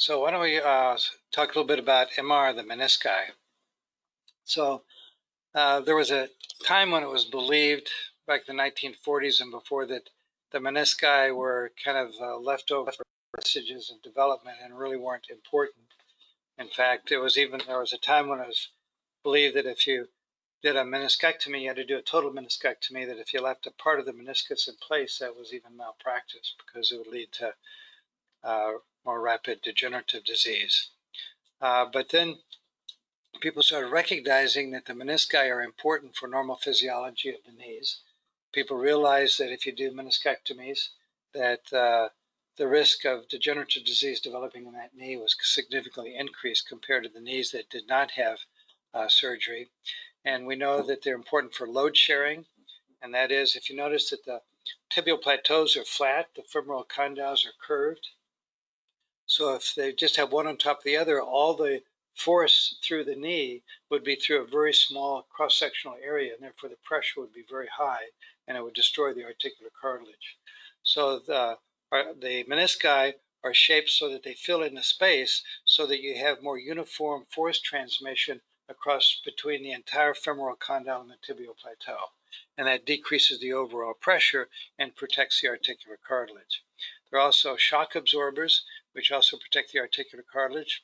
So why don't we talk a little bit about MR, the menisci. So there was a time when it was believed, back in the 1940s and before, that the menisci were kind of leftover vestiges of development and really weren't important. In fact, there was a time when it was believed that if you did a meniscectomy, you had to do a total meniscectomy, that if you left a part of the meniscus in place, that was even malpractice because it would lead to more rapid degenerative disease. But then people started recognizing that the menisci are important for normal physiology of the knees. People realized that if you do meniscectomies, that the risk of degenerative disease developing in that knee was significantly increased compared to the knees that did not have surgery. And we know that they're important for load sharing. And that is, if you notice that the tibial plateaus are flat, the femoral condyles are curved. So if they just have one on top of the other, all the force through the knee would be through a very small cross-sectional area, and therefore the pressure would be very high, and it would destroy the articular cartilage. So the menisci are shaped so that they fill in the space so that you have more uniform force transmission across between the entire femoral condyle and the tibial plateau. And that decreases the overall pressure and protects the articular cartilage. There are also shock absorbers, which also protect the articular cartilage.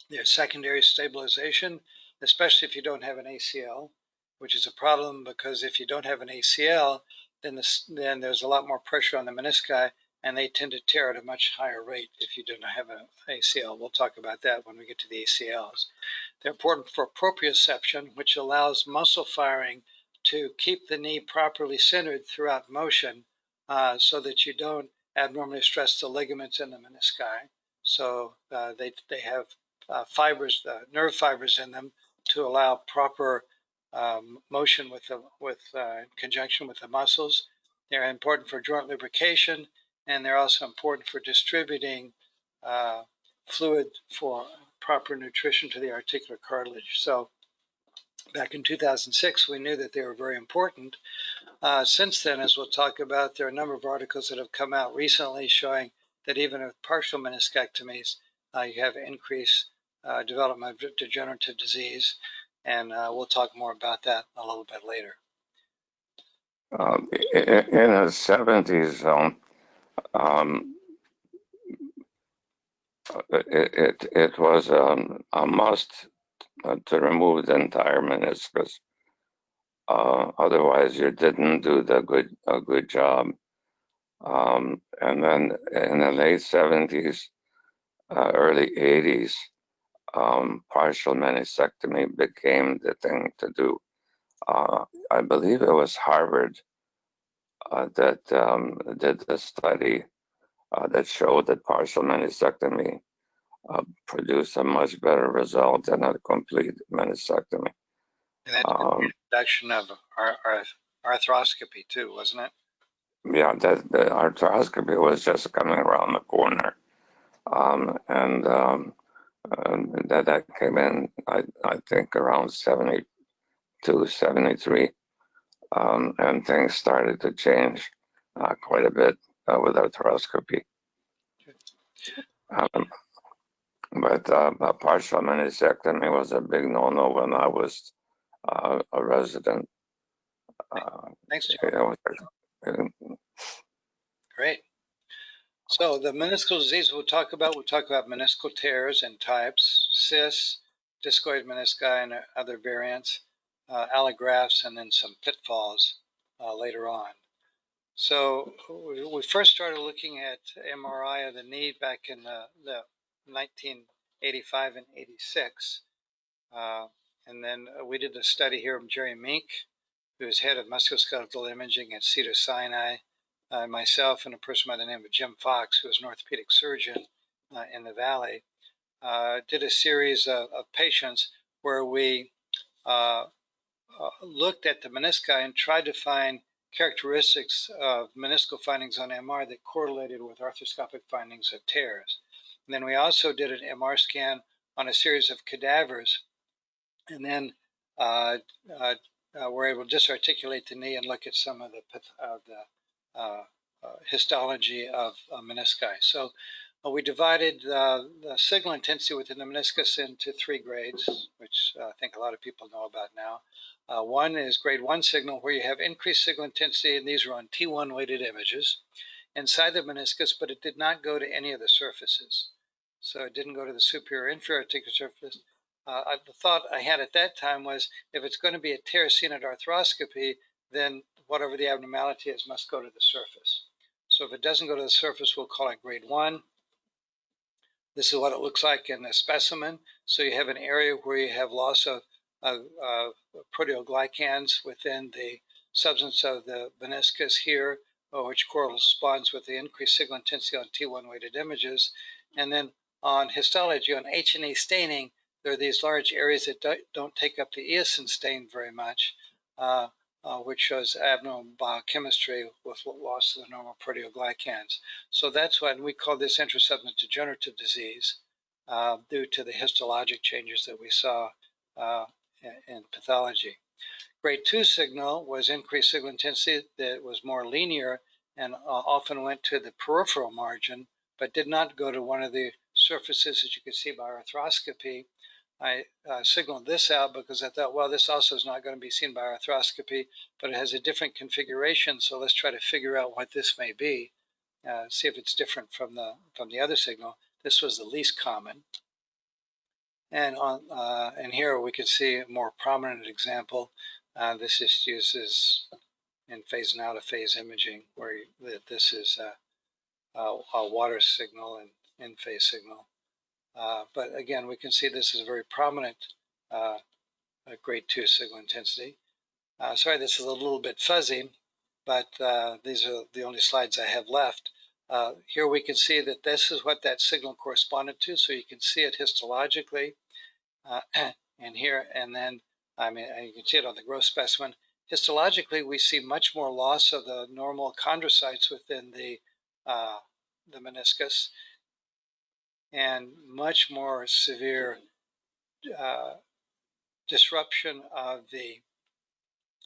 There's secondary stabilization, especially if you don't have an ACL, which is a problem because if you don't have an ACL, then there's a lot more pressure on the menisci, and they tend to tear at a much higher rate if you don't have an ACL. We'll talk about that when we get to the ACLs. They're important for proprioception, which allows muscle firing to keep the knee properly centered throughout motion so that you don't abnormally stress the ligaments in the menisci. So they have fibers, nerve fibers in them to allow proper motion with conjunction with the muscles. They're important for joint lubrication, and they're also important for distributing fluid for proper nutrition to the articular cartilage. So back in 2006, we knew that they were very important. Since then, as we'll talk about, there are a number of articles that have come out recently showing that even with partial meniscectomies, you have increased development of degenerative disease, and we'll talk more about that a little bit later. In the 70s, it was a must to remove the entire meniscus. Otherwise, you didn't do a good job. And then in the late 70s, early 80s, partial meniscectomy became the thing to do. I believe it was Harvard that did a study that showed that partial meniscectomy produced a much better result than a complete meniscectomy. And that's the introduction of arthroscopy too, wasn't it? Yeah, the arthroscopy was just coming around the corner. And that came in, I think, around 72, 73. And things started to change quite a bit with arthroscopy. But a partial meniscectomy was a big no-no when I was a resident. Thanks, John. Great. So the meniscal disease we'll talk about meniscal tears and types, cysts, discoid menisci and other variants, allografts, and then some pitfalls later on. So we first started looking at MRI of the knee back in the 1985 and 86. And then we did a study here of Jerry Mink, who is head of musculoskeletal imaging at Cedars-Sinai, myself, and a person by the name of Jim Fox, who is an orthopedic surgeon in the Valley, did a series of patients where we looked at the menisci and tried to find characteristics of meniscal findings on MR that correlated with arthroscopic findings of tears. And then we also did an MR scan on a series of cadavers, and then we're able to disarticulate the knee and look at some of the histology of menisci. So We divided the signal intensity within the meniscus into 3 grades, which I think a lot of people know about now. One is grade 1 signal, where you have increased signal intensity, and these are on T1 weighted images inside the meniscus, but it did not go to any of the surfaces. So it didn't go to the superior inferior articular surface. The thought I had at that time was, if it's going to be a tear seen at arthroscopy, then whatever the abnormality is must go to the surface. So if it doesn't go to the surface, we'll call it grade 1. This is what it looks like in the specimen. So you have an area where you have loss of proteoglycans within the substance of the meniscus here, which corresponds with the increased signal intensity on T1 weighted images. And then on histology, on H&E staining, there are these large areas that don't take up the eosin stain very much, which shows abnormal biochemistry with loss of the normal proteoglycans. So that's why we call this intrasubstantial degenerative disease, due to the histologic changes that we saw in pathology. Grade 2 signal was increased signal intensity that was more linear and often went to the peripheral margin, but did not go to one of the surfaces, as you can see by arthroscopy. I signaled this out because I thought, well, this also is not going to be seen by arthroscopy, but it has a different configuration, so let's try to figure out what this may be, see if it's different from the other signal. This was the least common. And here we can see a more prominent example. This just uses in phase and out of phase imaging, where this is a water signal and in phase signal. But again, we can see this is a very prominent grade 2 signal intensity. Sorry, this is a little bit fuzzy, but these are the only slides I have left. Here we can see that this is what that signal corresponded to, so you can see it histologically. And here, and then, you can see it on the gross specimen. Histologically, we see much more loss of the normal chondrocytes within the meniscus, and much more severe disruption of the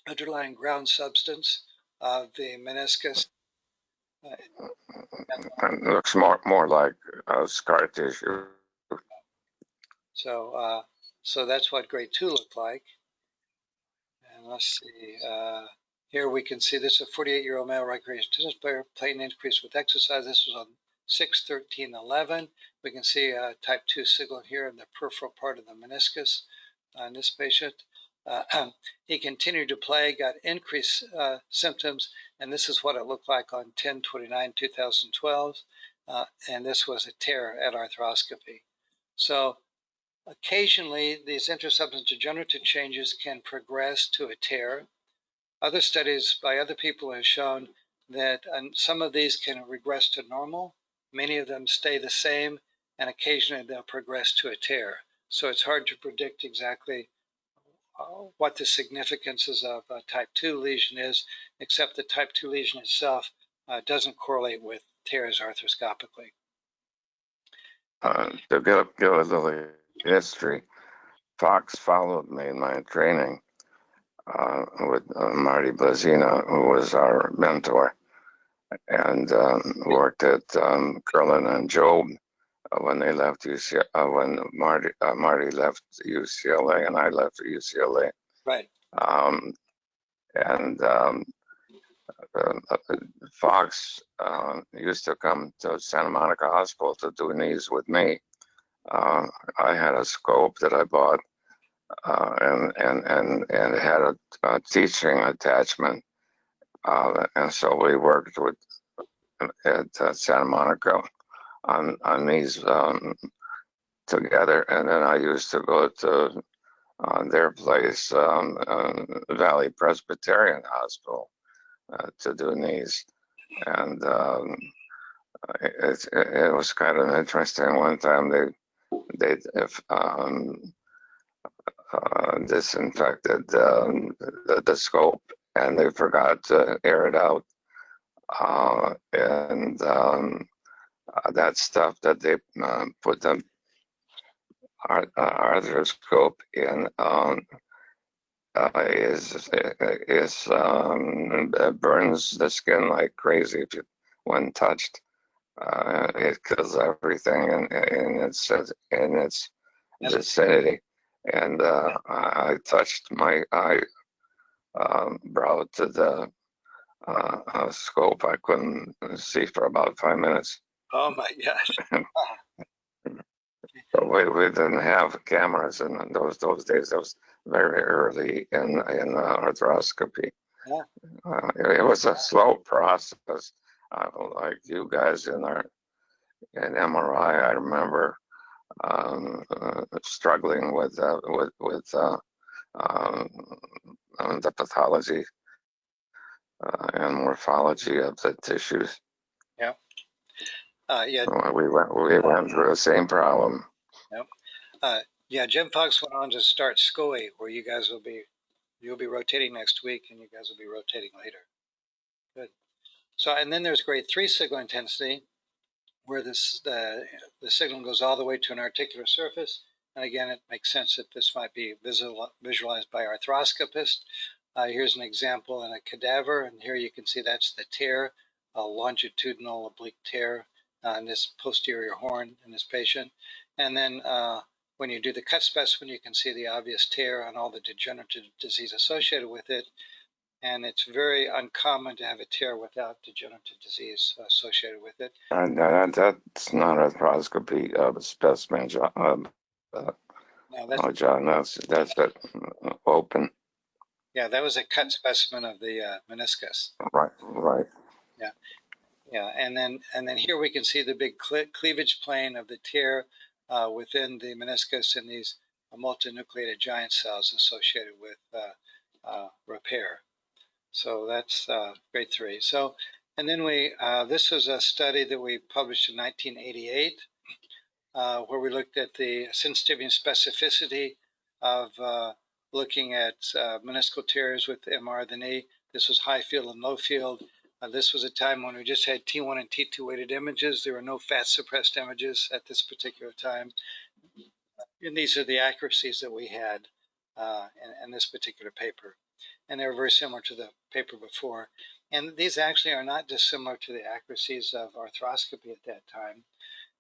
underlying ground substance of the meniscus. It looks more like scar tissue. So that's what grade 2 looked like. And let's see, here we can see this is a 48-year-old male recreational tennis player, pain increased with exercise. This was on 6/13/11. We can see a type 2 signal here in the peripheral part of the meniscus in this patient. He continued to play, got increased symptoms, and this is what it looked like on 10/29/2012. And this was a tear at arthroscopy. So occasionally, these intrasubstantial degenerative changes can progress to a tear. Other studies by other people have shown that some of these can regress to normal. Many of them stay the same, and occasionally they'll progress to a tear. So it's hard to predict exactly what the significances of a type 2 lesion is, except the type 2 lesion itself doesn't correlate with tears arthroscopically. To give a little history, Fox followed me in my training with Marty Blazina, who was our mentor, and worked at Curlin and Job when they left UCLA. When Marty left UCLA and I left UCLA. Right. Fox used to come to Santa Monica Hospital to do knees with me. I had a scope that I bought, and it had a teaching attachment, and so we worked with at Santa Monica on these together, and then I used to go to their place, Valley Presbyterian Hospital, to do knees, and it was kind of interesting. One time they disinfected the scope, and they forgot to air it out, and that stuff that they put the arthroscope in burns the skin like crazy when touched, It kills everything in its vicinity. And I touched my eye brow to the scope. I couldn't see for about 5 minutes. Oh my gosh. So we didn't have cameras in those days. It was very early in arthroscopy. Yeah. It was a slow process. Like you guys in MRI, I remember struggling with the pathology and morphology of the tissues. Yeah. Yeah. We went through the same problem. Yep. Yeah. Jim Fox went on to start SCOE, where you'll be rotating next week, and you guys will be rotating later. Good. So, and then there's grade 3 signal intensity, where the signal goes all the way to an articular surface. And again, it makes sense that this might be visualized by arthroscopist. Here's an example in a cadaver, and here you can see that's the tear, a longitudinal oblique tear in this posterior horn in this patient. And then when you do the cut specimen, you can see the obvious tear and all the degenerative disease associated with it. And it's very uncommon to have a tear without degenerative disease associated with it. That's not arthroscopy of a specimen, John. No, John, that's it. Open. yeah, that was a cut specimen of the meniscus. Right. Yeah, yeah, and then here we can see the big cleavage plane of the tear within the meniscus and these multinucleated giant cells associated with repair. So that's grade 3. So, and then this was a study that we published in 1988, where we looked at the sensitivity and specificity of looking at meniscal tears with MR of the knee. This was high field and low field. This was a time when we just had T1 and T2 weighted images. There were no fat suppressed images at this particular time. And these are the accuracies that we had in this particular paper. And they were very similar to the paper before. And these actually are not dissimilar to the accuracies of arthroscopy at that time.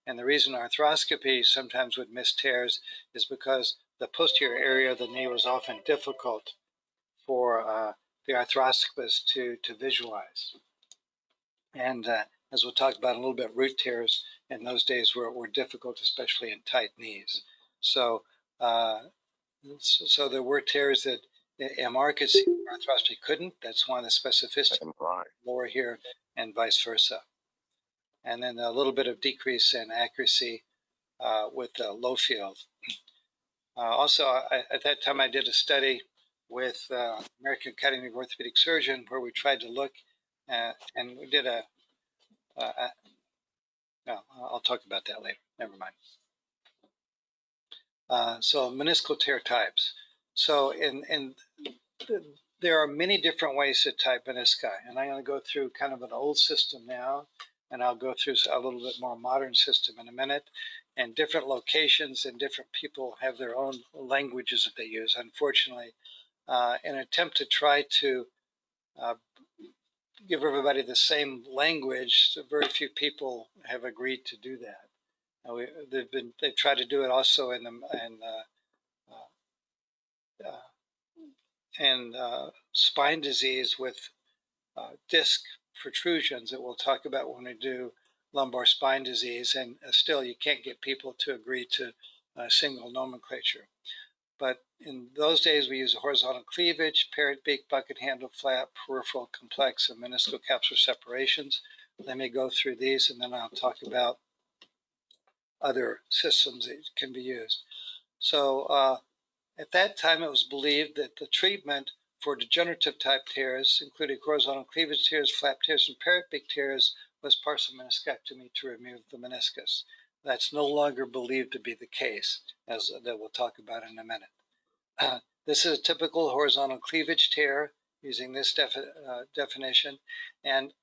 And the reason arthroscopy sometimes would miss tears is because the posterior area of the knee was often difficult for the arthroscopist to visualize. And as we'll talk about in a little bit, root tears in those days were difficult, especially in tight knees. So there were tears that MR could see, arthroscopy couldn't. That's why the specificity lower here, and vice versa. And then a little bit of decrease in accuracy with the low field. Also, at that time, I did a study with American Academy of Orthopedic Surgeon where we tried to look at, and we did no, I'll talk about that later. Never mind. So meniscal tear types. So there are many different ways to type menisci, and I'm going to go through kind of an old system now, and I'll go through a little bit more modern system in a minute. And different locations and different people have their own languages that they use. Unfortunately, in an attempt to try to give everybody the same language, very few people have agreed to do that. They've tried to do it also in spine disease with disc protrusions that we'll talk about when we do lumbar spine disease, and still you can't get people to agree to a single nomenclature. But in those days we use horizontal cleavage, Parrot-Beak, bucket handle, flap, peripheral complex, and meniscal capsular separations. Let me go through these and then I'll talk about other systems that can be used. So at that time, it was believed that the treatment for degenerative type tears, including horizontal cleavage tears, flap tears, and Parrot-Beak tears, was partial meniscectomy to remove the meniscus. That's no longer believed to be the case, as that we'll talk about in a minute. This is a typical horizontal cleavage tear using this definition, and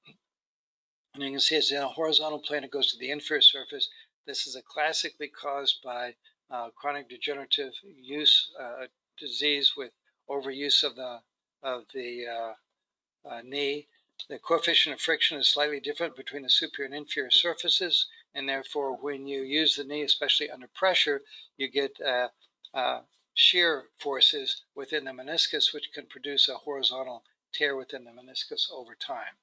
you can see it's in a horizontal plane. It goes to the inferior surface. This is a classically caused by chronic degenerative disease with overuse of the knee. The coefficient of friction is slightly different between the superior and inferior surfaces, and therefore when you use the knee, especially under pressure, you get shear forces within the meniscus, which can produce a horizontal tear within the meniscus over time.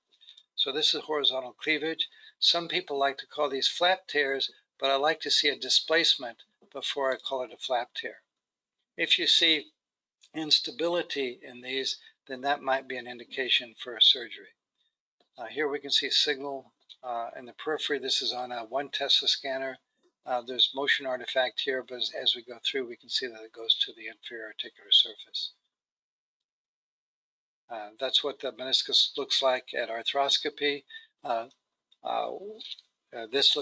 So this is horizontal cleavage. Some people like to call these flap tears, but I like to see a displacement before I call it a flap tear. If you see instability in these, then that might be an indication for a surgery. Here we can see a signal in the periphery. This is on a 1 Tesla scanner. There's motion artifact here, but as we go through, we can see that it goes to the inferior articular surface. That's what the meniscus looks like at arthroscopy. This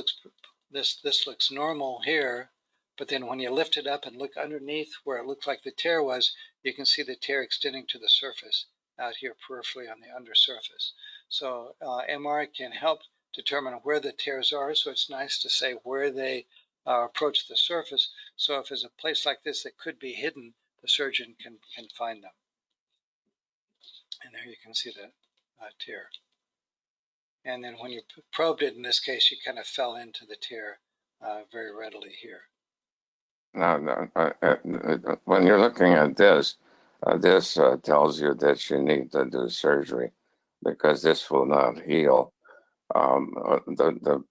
looks normal here, but then when you lift it up and look underneath where it looks like the tear was, you can see the tear extending to the surface out here peripherally on the undersurface. So MR can help determine where the tears are, so it's nice to say where they approach the surface. So if there's a place like this that could be hidden, the surgeon can find them. And there you can see the tear. And then when you probed it, in this case, you kind of fell into the tear very readily here. Now, when you're looking at this, this tells you that you need to do surgery because this will not heal. The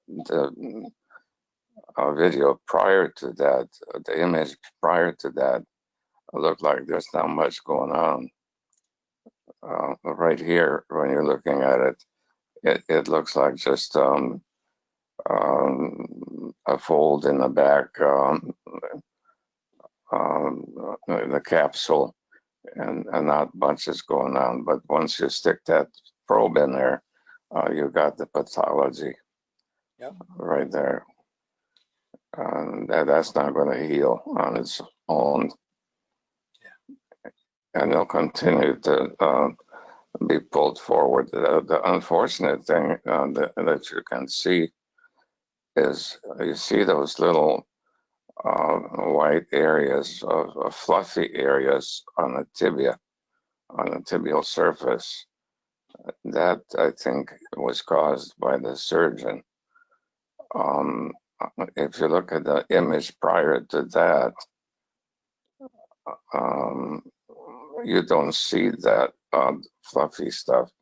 video prior to that, the image prior to that, looked like there's not much going on. Right here, when you're looking at it, it looks like just a fold in the back, the capsule, and not much is going on. But once you stick that probe in there, you got the pathology. Yep. Right there. That's not going to heal on its own. Yeah. And they'll continue to be pulled forward. The unfortunate thing that you can see is you see those little white areas of fluffy areas on the tibia, on the tibial surface. That, I think, was caused by the surgeon. If you look at the image prior to that, you don't see that fluffy stuff.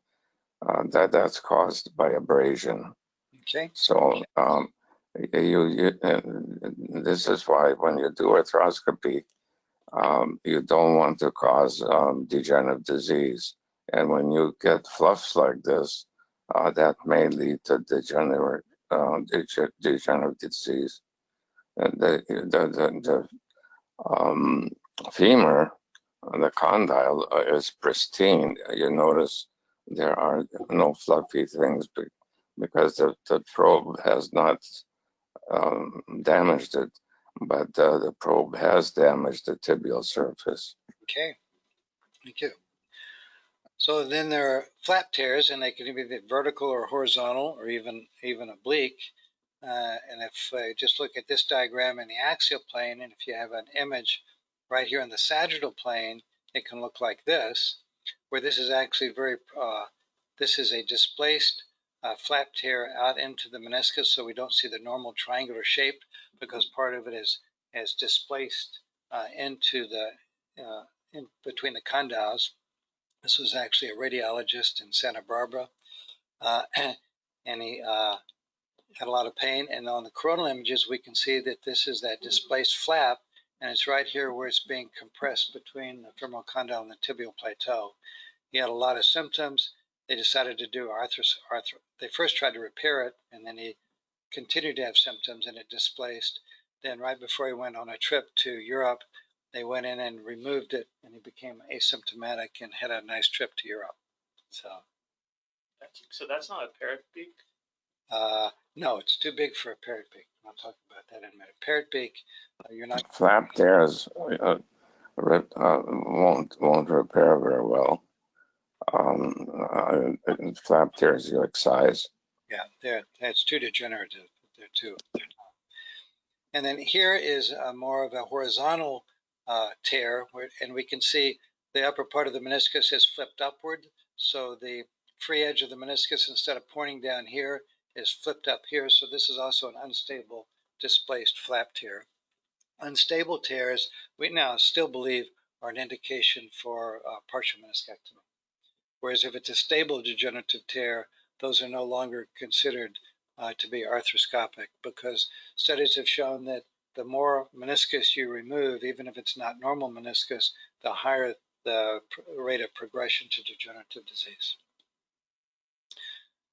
That's caused by abrasion. Okay. So this is why when you do arthroscopy, you don't want to cause degenerative disease. And when you get fluffs like this, that may lead to degenerative disease. And the femur, the condyle, is pristine. You notice there are no fluffy things because the probe has not damaged it, but the probe has damaged the tibial surface. Okay, thank you. So then there are flap tears, and they can either be vertical or horizontal or even oblique. And if I just look at this diagram in the axial plane, and if you have an image right here in the sagittal plane, it can look like this, where this is actually this is a displaced flap tear out into the meniscus, so we don't see the normal triangular shape because part of it is displaced into the in between the condyles. This was actually a radiologist in Santa Barbara, and he had a lot of pain. And on the coronal images, we can see that this is that displaced flap, and it's right here where it's being compressed between the femoral condyle and the tibial plateau. He had a lot of symptoms. They decided to do they first tried to repair it, and then he continued to have symptoms, and it displaced. Then right before he went on a trip to Europe, they went in and removed it, and he became asymptomatic and had a nice trip to Europe. So that's not a Parrot-Beak? No, it's too big for a Parrot-Beak. I'll talk about that in a minute. Parrot-Beak, you're not... Flap tears won't repair very well. Flap tears you excise. Yeah, it's too degenerative. They're too... And then here is more of a horizontal tear, and we can see the upper part of the meniscus is flipped upward. So the free edge of the meniscus, instead of pointing down here, is flipped up here. So this is also an unstable displaced flap tear. Unstable tears, we now still believe, are an indication for partial meniscectomy. Whereas if it's a stable degenerative tear, those are no longer considered to be arthroscopic, because studies have shown that the more meniscus you remove, even if it's not normal meniscus, the higher the rate of progression to degenerative disease.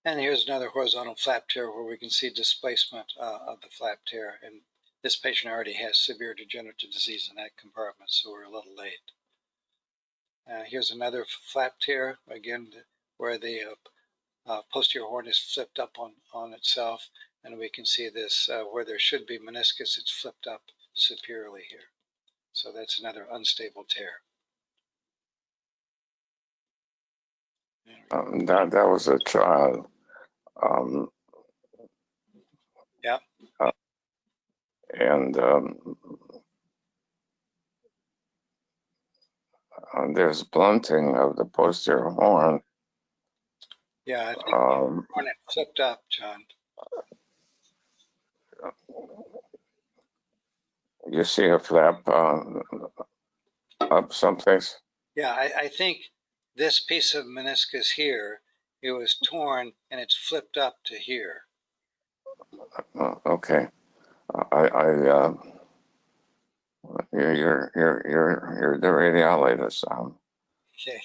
And here's another horizontal flap tear where we can see displacement of the flap tear. And this patient already has severe degenerative disease in that compartment, so we're a little late. Here's another flap tear, again, where the posterior horn is flipped up on itself, and we can see this where there should be meniscus, it's flipped up superiorly here. So that's another unstable tear. That was a child. Yeah. And there's blunting of the posterior horn. Yeah, I think when it flipped up, John. You see a flap up someplace? Yeah, I think this piece of meniscus here, it was torn and it's flipped up to here. Okay. You're the radiologist. Okay.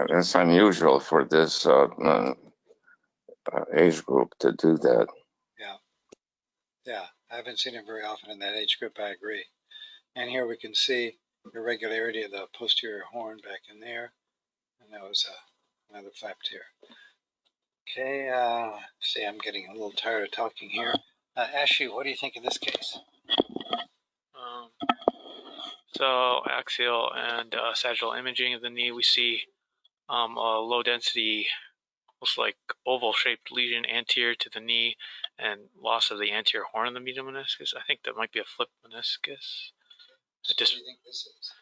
It's unusual for this age group to do that. Yeah, I haven't seen it very often in that age group, I agree. And here we can see irregularity of the posterior horn back in there. And that was another flap tear. Okay, see, I'm getting a little tired of talking here. Ashley, what do you think of this case? So axial and sagittal imaging of the knee, we see a low density, almost like oval shaped lesion anterior to the knee and loss of the anterior horn of the medial meniscus. I think that might be a flipped meniscus. So what do you think this is?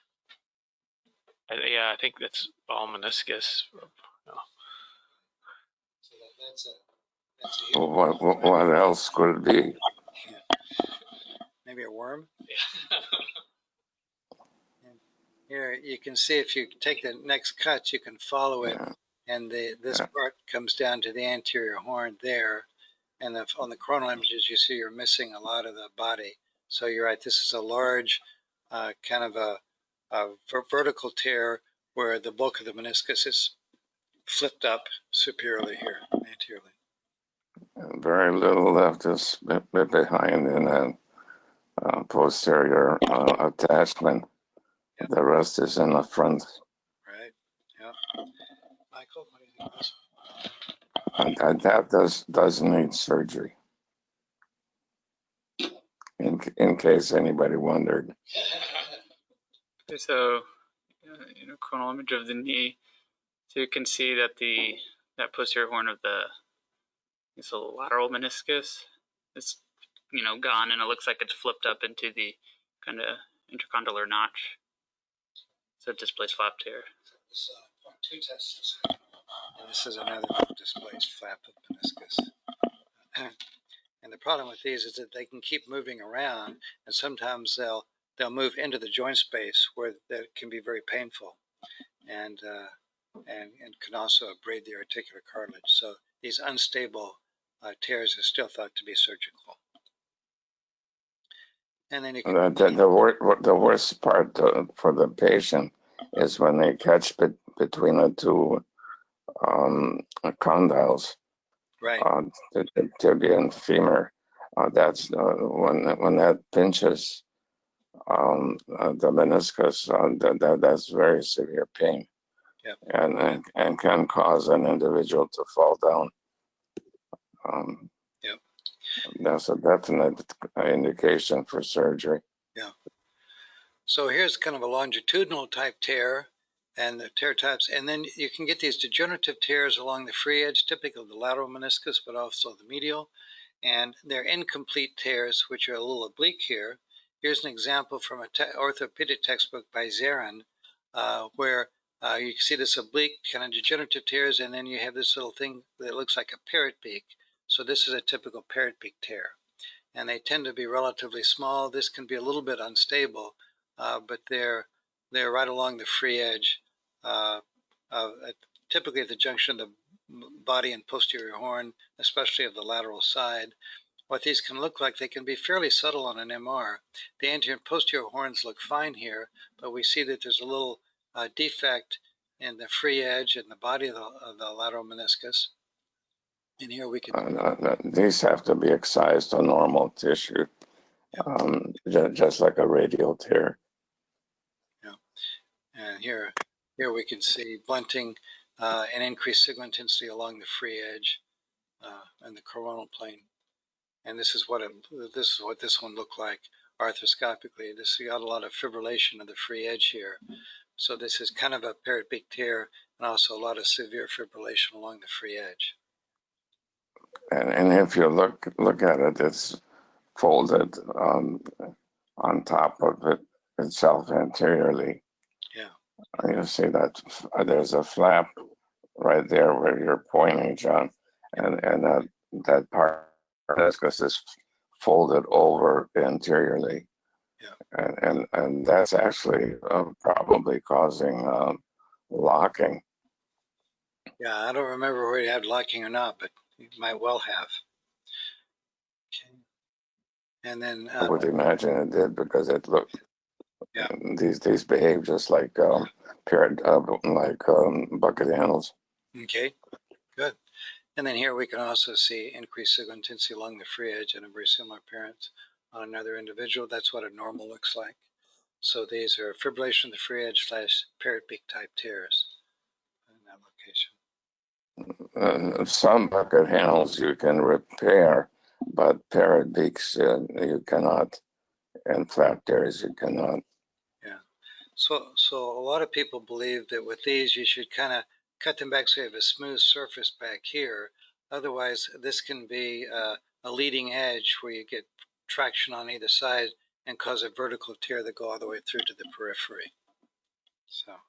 Yeah, I think that's all meniscus. So that's a What else could it be? Maybe a worm? Here you can see, if you take the next cut, you can follow it, and this part comes down to the anterior horn there, and on the coronal images you see you're missing a lot of the body. So you're right, this is a large kind of a vertical tear where the bulk of the meniscus is flipped up superiorly here, anteriorly. Very little left is behind in that posterior attachment. Yep. The rest is in the front. Right. Yeah. Michael, what do you think of this? And that doesn't need surgery. In case anybody wondered. So, coronal image of the knee. So you can see that that posterior horn of the lateral meniscus is, gone, and it looks like it's flipped up into the kind of intercondylar notch. So displaced flap tear. This point 2 test, and this is another displaced flap of meniscus. And the problem with these is that they can keep moving around, and sometimes they'll move into the joint space where that can be very painful, and can also abrade the articular cartilage. So these unstable tears are still thought to be surgical. And then you can the worst part for the patient is when they catch between the two condyles, right, the tibia and femur. That's when that pinches the meniscus. That's very severe pain. Yep. And can cause an individual to fall down. Yep. That's a definite indication for surgery. Yeah. So here's kind of a longitudinal type tear, and the tear types, and then you can get these degenerative tears along the free edge, typical of the lateral meniscus, but also the medial, and they're incomplete tears, which are a little oblique here. Here's an example from an orthopedic textbook by Zarin, where You can see this oblique kind of degenerative tears, and then you have this little thing that looks like a parrot-beak. So this is a typical parrot-beak tear, and they tend to be relatively small. This can be a little bit unstable, but they're right along the free edge, typically at the junction of the body and posterior horn, especially of the lateral side. What these can look like, they can be fairly subtle on an MR. The anterior and posterior horns look fine here, but we see that there's a little defect in the free edge and the body of the lateral meniscus. And here we can... these have to be excised to normal tissue, just like a radial tear. Yeah. And here we can see blunting and increased signal intensity along the free edge and the coronal plane. And this is what this one looked like arthroscopically. This got a lot of fibrillation of the free edge here. So this is kind of a Parrot-Beak tear, and also a lot of severe fibrillation along the free edge. And if you look at it, it's folded on top of it itself anteriorly. Yeah. You see that there's a flap right there where you're pointing, John, and that part of the meniscus is folded over anteriorly. Yeah. And that's actually probably causing locking. Yeah, I don't remember where he had locking or not, but he might well have. Okay. And then I would imagine it did, because it looked. Yeah. These behave just like bucket handles. Okay, good. And then here we can also see increased signal intensity along the free edge and a very similar appearance on another individual. That's what a normal looks like. So these are fibrillation of the free edge / Parrot-Beak type tears in that location. Some bucket handles you can repair, but Parrot-Beaks you cannot, and flap tears you cannot. Yeah. So a lot of people believe that with these you should kind of cut them back so you have a smooth surface back here. Otherwise, this can be a leading edge where you get traction on either side and cause a vertical tear that go all the way through to the periphery. So,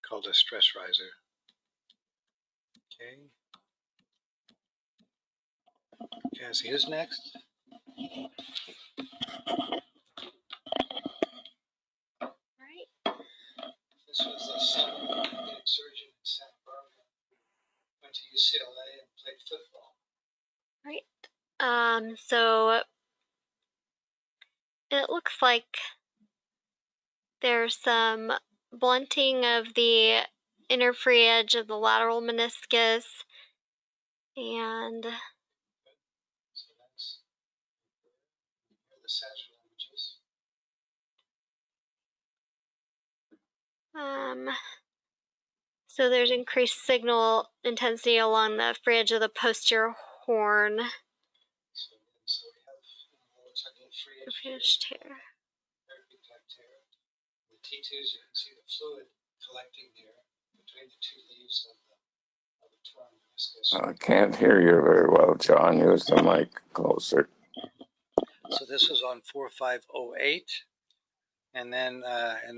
called a stress riser. Okay. Okay, so who's next? Right. This was a son of an orthopedic surgeon in Santa Barbara. Went to UCLA and played football. Right. So it looks like there's some blunting of the inner free edge of the lateral meniscus, and So that's the sagittal images. So there's increased signal intensity along the free edge of the posterior horn. So we have looks like a free edge tear. Parrot-Beak type tear. The T2s, you can see the fluid collecting there between the two leaves of the torn meniscus. I can't hear you very well, John. Use the mic closer. So this was on 4508. And then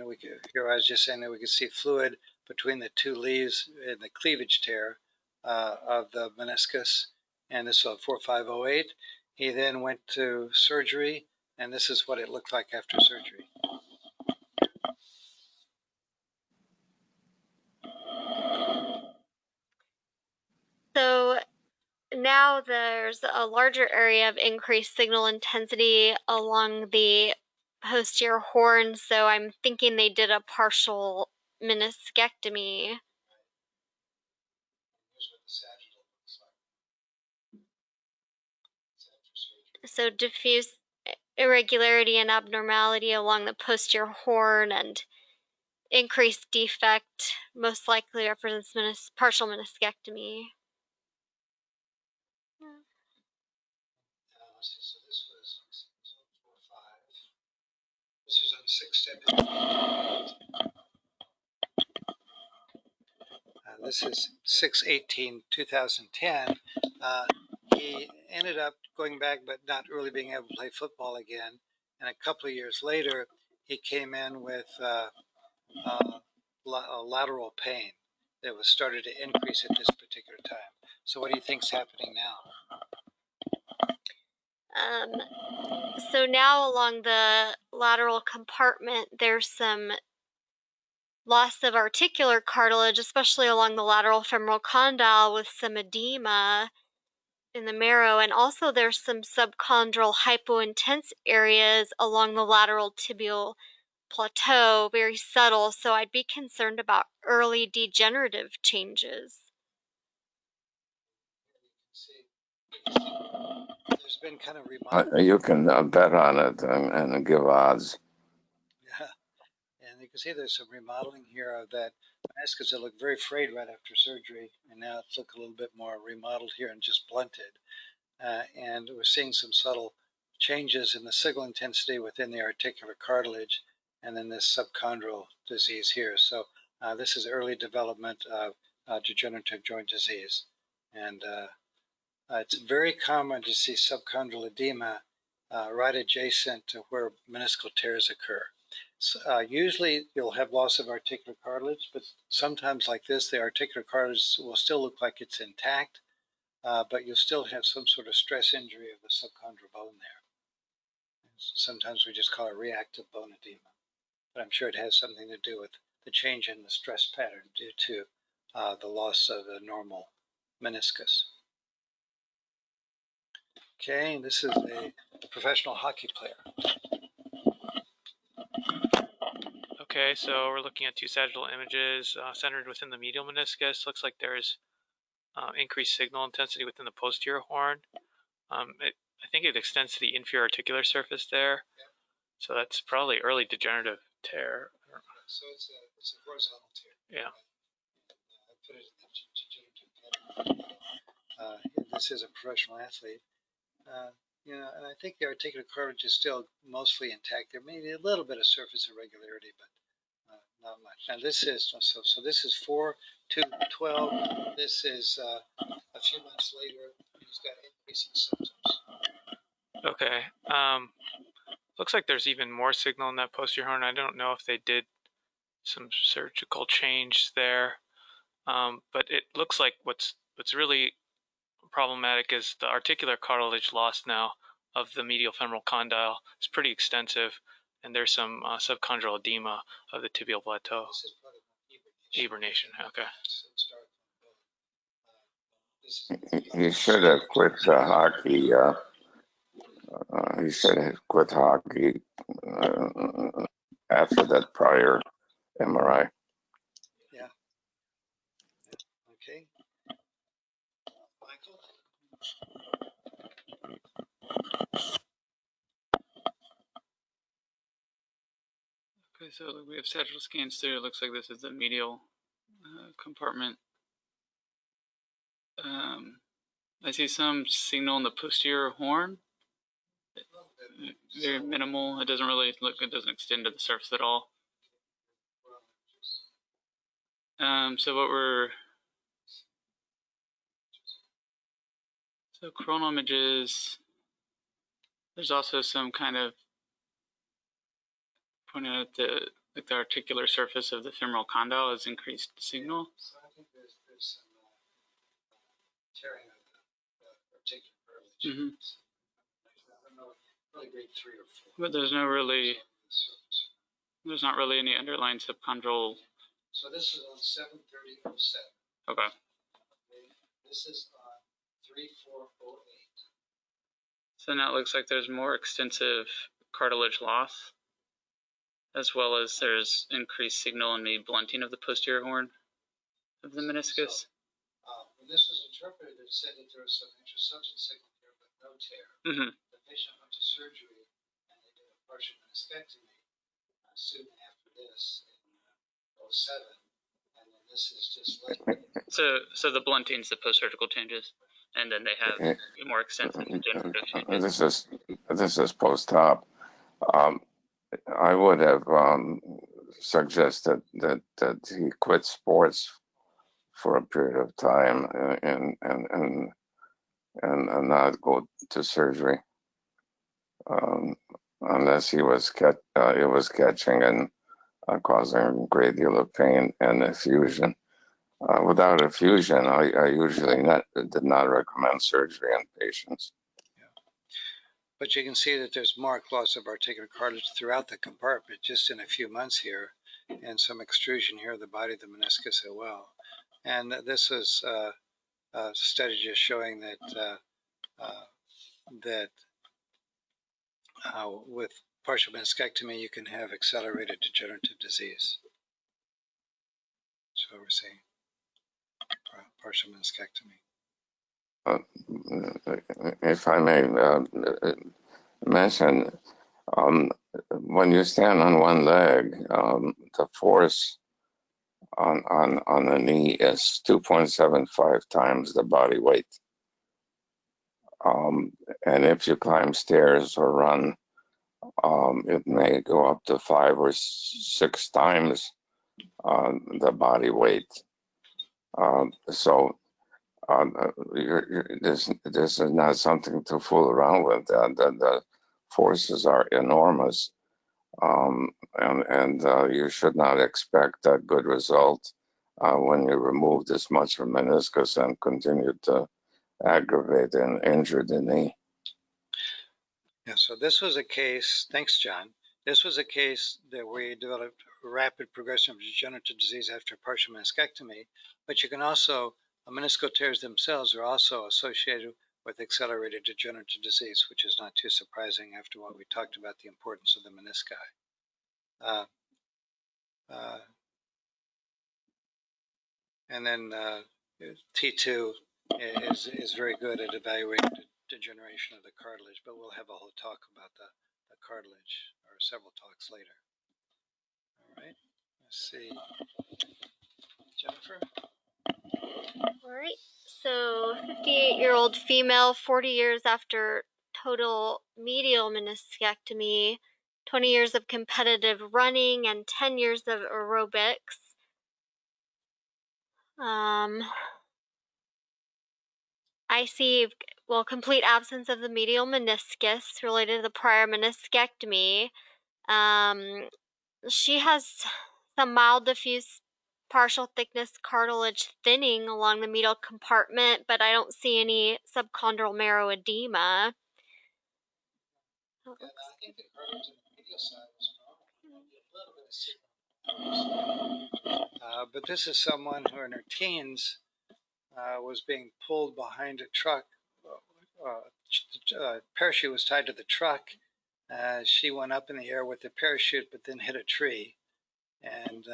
we could, here I was just saying that we could see fluid between the two leaves in the cleavage tear of the meniscus. And this was on 4508. He then went to surgery, and this is what it looked like after surgery. So now there's a larger area of increased signal intensity along the posterior horn, so I'm thinking they did a partial meniscectomy. Here's what the sagittal looks like. So diffuse irregularity and abnormality along the posterior horn and increased defect most likely represents partial meniscectomy. So this was on 4-5. This was on 6/7. This is 6/18/2010. He ended up going back, but not really being able to play football again. And a couple of years later, he came in with lateral pain that was started to increase at this particular time. So what do you think is happening now? So now along the lateral compartment, there's some loss of articular cartilage, especially along the lateral femoral condyle, with some edema in the marrow, and also there's some subchondral hypointense areas along the lateral tibial plateau, very subtle, so I'd be concerned about early degenerative changes. There's been kind of remodeling. You can bet on it and give odds. Yeah. And you can see there's some remodeling here of that meniscus that looked very frayed right after surgery, and now it's looked a little bit more remodeled here and just blunted. And we're seeing some subtle changes in the signal intensity within the articular cartilage, and then this subchondral disease here. So this is early development of degenerative joint disease. And it's very common to see subchondral edema right adjacent to where meniscal tears occur. So, usually you'll have loss of articular cartilage, but sometimes like this, the articular cartilage will still look like it's intact, but you'll still have some sort of stress injury of the subchondral bone there. Sometimes we just call it reactive bone edema, but I'm sure it has something to do with the change in the stress pattern due to the loss of the normal meniscus. Okay, this is a professional hockey player. Okay, so we're looking at two sagittal images centered within the medial meniscus. Looks like there's increased signal intensity within the posterior horn. I think it extends to the inferior articular surface there. Yep. So that's probably early degenerative tear. So it's a horizontal tear. Yeah. I put it in the degenerative category. This is a professional athlete. And I think the articular cartilage is still mostly intact. There may be a little bit of surface irregularity, but not much. Now this is so this is 4/2/12. This is a few months later. He's got increasing symptoms. Okay. Looks like there's even more signal in that posterior horn. I don't know if they did some surgical change there, but it looks like what's really problematic is the articular cartilage loss now of the medial femoral condyle. It's pretty extensive, and there's some subchondral edema of the tibial plateau. This is part of hibernation. Okay. He should have quit hockey. He should have quit hockey after that prior MRI. Yeah. Okay. Michael? Okay, so we have sagittal scans too. It looks like this is the medial compartment. I see some signal in the posterior horn. Very minimal. It doesn't really look. It doesn't extend to the surface at all. So coronal images. There's also some kind of pointing out the articular surface of the femoral condyle has increased signal. So I think there's some tearing of the articular cartilage. I don't know, really grade 3 or 4. But there's not really any underlying subchondral. So this is on 7/30/07. Okay. This is on 3/4/08. So now it looks like there's more extensive cartilage loss, as well as there's increased signal in the blunting of the posterior horn of the meniscus. So, when this was interpreted, it said that there was some intersubstance signal here, but no tear. The patient went to surgery, and they did a partial meniscectomy soon after this in 07, and then this is just like. So the blunting's the post-surgical changes, and then they have more extensive degenerative changes. This is post-op. I would have suggested that he quit sports for a period of time and not go to surgery unless it was catching causing a great deal of pain and effusion. Without effusion, I usually did not recommend surgery in patients. But you can see that there's marked loss of articular cartilage throughout the compartment just in a few months here, and some extrusion here of the body of the meniscus as well. And this is a study just showing that with partial meniscectomy you can have accelerated degenerative disease. So we're seeing partial meniscectomy. If I may mention, when you stand on one leg, the force on the knee is 2.75 times the body weight. And if you climb stairs or run, it may go up to 5 or 6 times the body weight. So this is not something to fool around with. The forces are enormous, and you should not expect a good result when you remove this much from meniscus and continue to aggravate and injure the knee. Yeah, so this was a case, thanks John, this was a case that we developed rapid progression of degenerative disease after partial meniscectomy, but you can also, meniscal tears themselves are also associated with accelerated degenerative disease, which is not too surprising after what we talked about the importance of the menisci. And then T2 is very good at evaluating degeneration of the cartilage, but we'll have a whole talk about the cartilage, or several talks later. All right, let's see. Jennifer? All right, so 58-year-old female, 40 years after total medial meniscectomy, 20 years of competitive running, and 10 years of aerobics. I see, well, complete absence of the medial meniscus related to the prior meniscectomy. She has some mild diffuse partial thickness cartilage thinning along the medial compartment, but I don't see any subchondral marrow edema. Yeah, I think the cartilage on the medial side was a little bit of but this is someone who in her teens was being pulled behind a truck. Parachute was tied to the truck. She went up in the air with the parachute, but then hit a tree and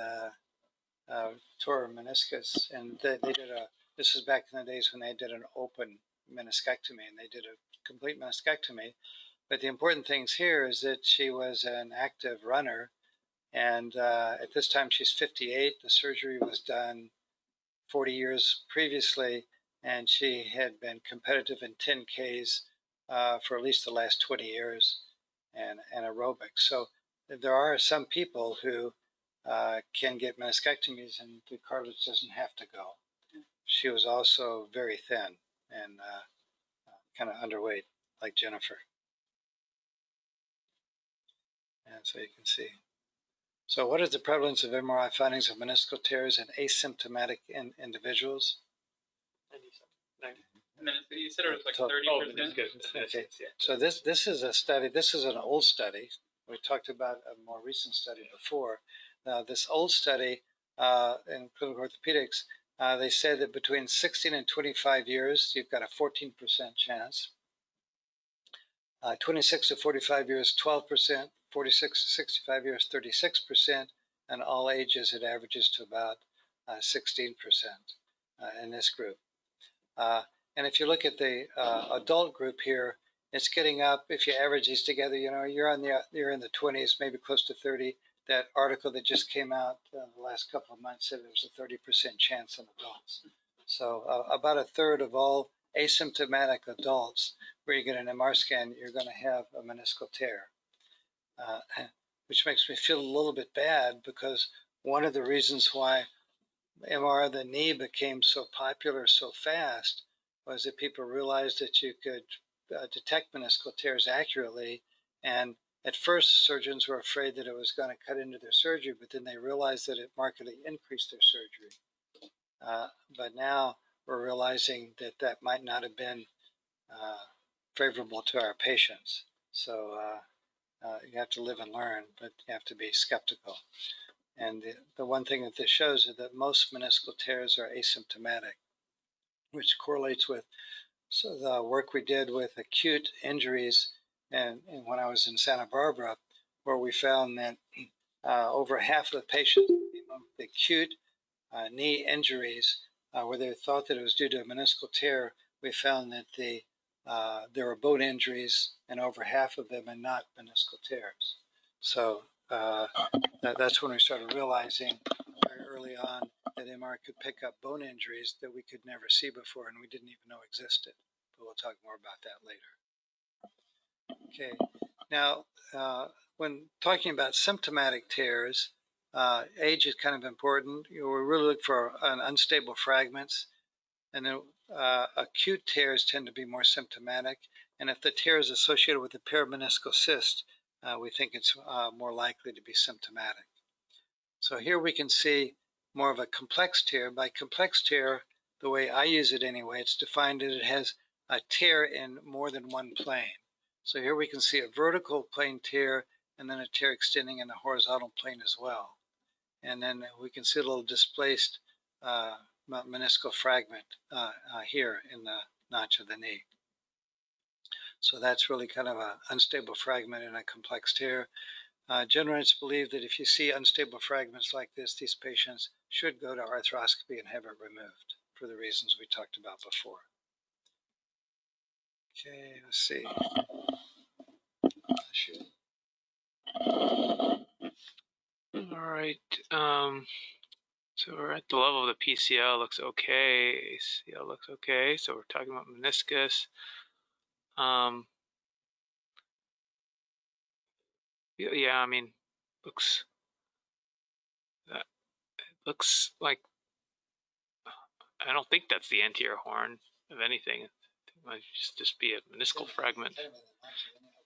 tore her meniscus. And they did this was back in the days when they did an open meniscectomy, and they did a complete meniscectomy. But the important things here is that she was an active runner, and at this time she's 58. The surgery was done 40 years previously, and she had been competitive in 10Ks for at least the last 20 years and aerobics. So there are some people who can get meniscectomies and the cartilage doesn't have to go. She was also very thin and kind of underweight, like Jennifer. And so you can see. So what is the prevalence of MRI findings of meniscal tears in asymptomatic individuals? 97. You said it was like 30%. Okay. So this is a study. This is an old study. We talked about a more recent study before. This old study in clinical orthopedics, they said that between 16 and 25 years, you've got a 14% chance. 26 to 45 years, 12%. 46 to 65 years, 36%. And all ages, it averages to about 16% in this group. And if you look at the adult group here, it's getting up. If you average these together, you know, you're in the 20s, maybe close to 30. That article that just came out the last couple of months said there was a 30% chance in adults. So about a third of all asymptomatic adults, where you get an MR scan, you're going to have a meniscal tear, which makes me feel a little bit bad, because one of the reasons why MR of the knee became so popular so fast was that people realized that you could detect meniscal tears accurately and at first, surgeons were afraid that it was going to cut into their surgery, but then they realized that it markedly increased their surgery. But now we're realizing that that might not have been favorable to our patients. So you have to live and learn, but you have to be skeptical. And the one thing that this shows is that most meniscal tears are asymptomatic, which correlates with the work we did with acute injuries and when I was in Santa Barbara, where we found that over half of the patients with acute knee injuries, where they thought that it was due to a meniscal tear, we found that there were bone injuries in over half of them and not meniscal tears. So that's when we started realizing very early on that MR could pick up bone injuries that we could never see before and we didn't even know existed. But we'll talk more about that later. Okay, now when talking about symptomatic tears, age is kind of important. We really look for unstable fragments, and then acute tears tend to be more symptomatic. And if the tear is associated with a perimeniscal cyst, we think it's more likely to be symptomatic. So here we can see more of a complex tear. By complex tear, the way I use it anyway, it's defined that it has a tear in more than one plane. So here we can see a vertical plane tear and then a tear extending in the horizontal plane as well. And then we can see a little displaced meniscal fragment here in the notch of the knee. So that's really kind of an unstable fragment in a complex tear. Generally, it's believed that if you see unstable fragments like this, these patients should go to arthroscopy and have it removed for the reasons we talked about before. Okay, let's see. All right. So we're at the level of the PCL, looks okay. ACL looks okay. So we're talking about meniscus. Yeah, I mean, looks like, I don't think that's the anterior horn of anything. It might just be a meniscal fragment.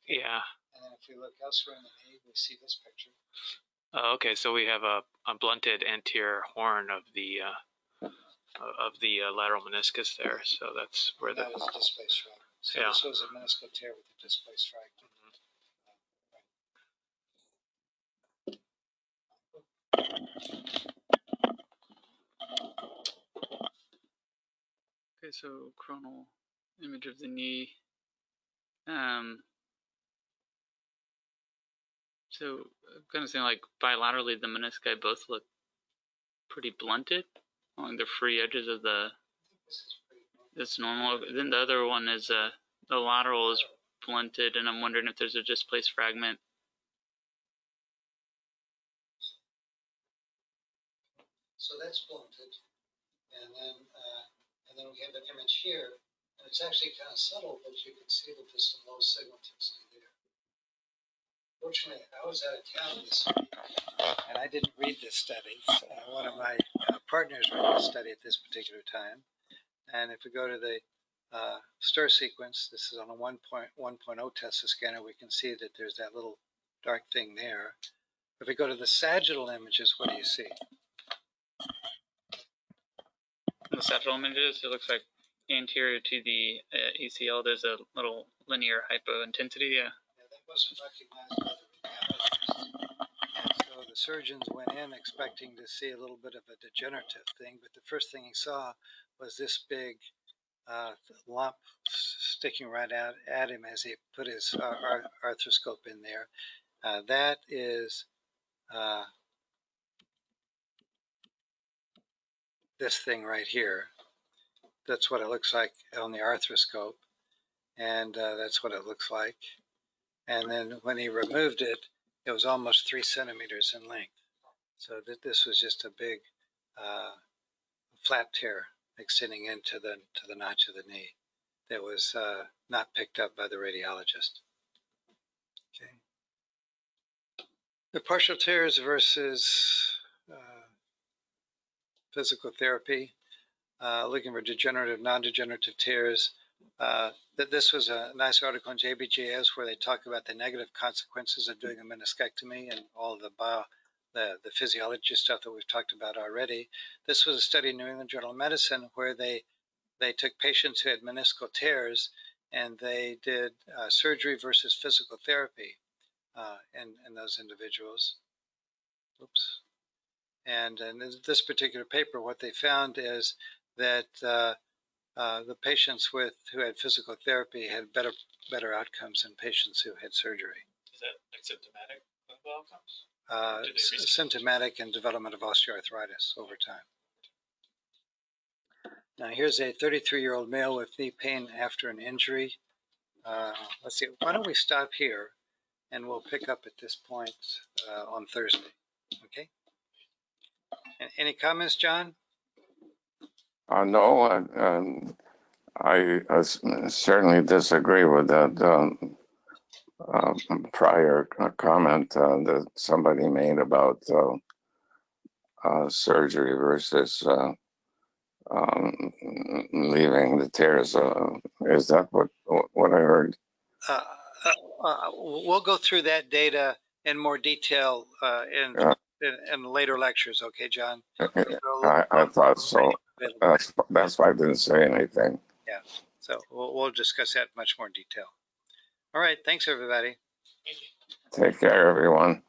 Yeah. And then if we look elsewhere in the knee, we see this picture. Okay, so we have a blunted anterior horn of the lateral meniscus there. So that's where that was a displaced fragment. So yeah. This was a meniscal tear with a displaced fragment. Okay, so coronal image of the knee. So I'm kind of saying like bilaterally the menisci both look pretty blunted along the free edges of the. It's normal. Then the other one is the lateral is blunted, and I'm wondering if there's a displaced fragment. So that's blunted, and then we have an image here, and it's actually kind of subtle, but you can see that there's some low signal intensity there. Fortunately, I was out of town this week, and I didn't read this study. One of my partners read this study at this particular time, and if we go to the stir sequence, this is on a 1.0 Tesla scanner, we can see that there's that little dark thing there. If we go to the sagittal images, what do you see? In the sagittal images, it looks like anterior to the ACL, there's a little linear hypointensity. Yeah, that wasn't recognized by the radiologist. And so the surgeons went in expecting to see a little bit of a degenerative thing, but the first thing he saw was this big lump sticking right out at him as he put his arthroscope in there. That is this thing right here. That's what it looks like on the arthroscope, and that's what it looks like. And then when he removed it, it was almost 3 centimeters in length. So this was just a big flat tear extending into the notch of the knee that was not picked up by the radiologist. Okay. The partial tears versus physical therapy, looking for degenerative, non-degenerative tears. that this was a nice article in JBJS where they talk about the negative consequences of doing a meniscectomy and all the physiology stuff that we've talked about already. This was a study in New England Journal of Medicine where they took patients who had meniscal tears and they did surgery versus physical therapy in those individuals. Oops. And in this particular paper, what they found is that the patients who had physical therapy had better outcomes than patients who had surgery. Is that like symptomatic clinical outcomes? Symptomatic and development of osteoarthritis over time. Now here's a 33-year-old male with knee pain after an injury. Let's see, why don't we stop here and we'll pick up at this point on Thursday, okay? Any comments, John? No, I certainly disagree with that prior comment that somebody made about surgery versus leaving the tears. Is that what I heard? We'll go through that data in more detail in later lectures, okay, John? I thought so. That's why I didn't say anything. Yeah, so we'll discuss that in much more detail. All right, thanks everybody. Take care, everyone.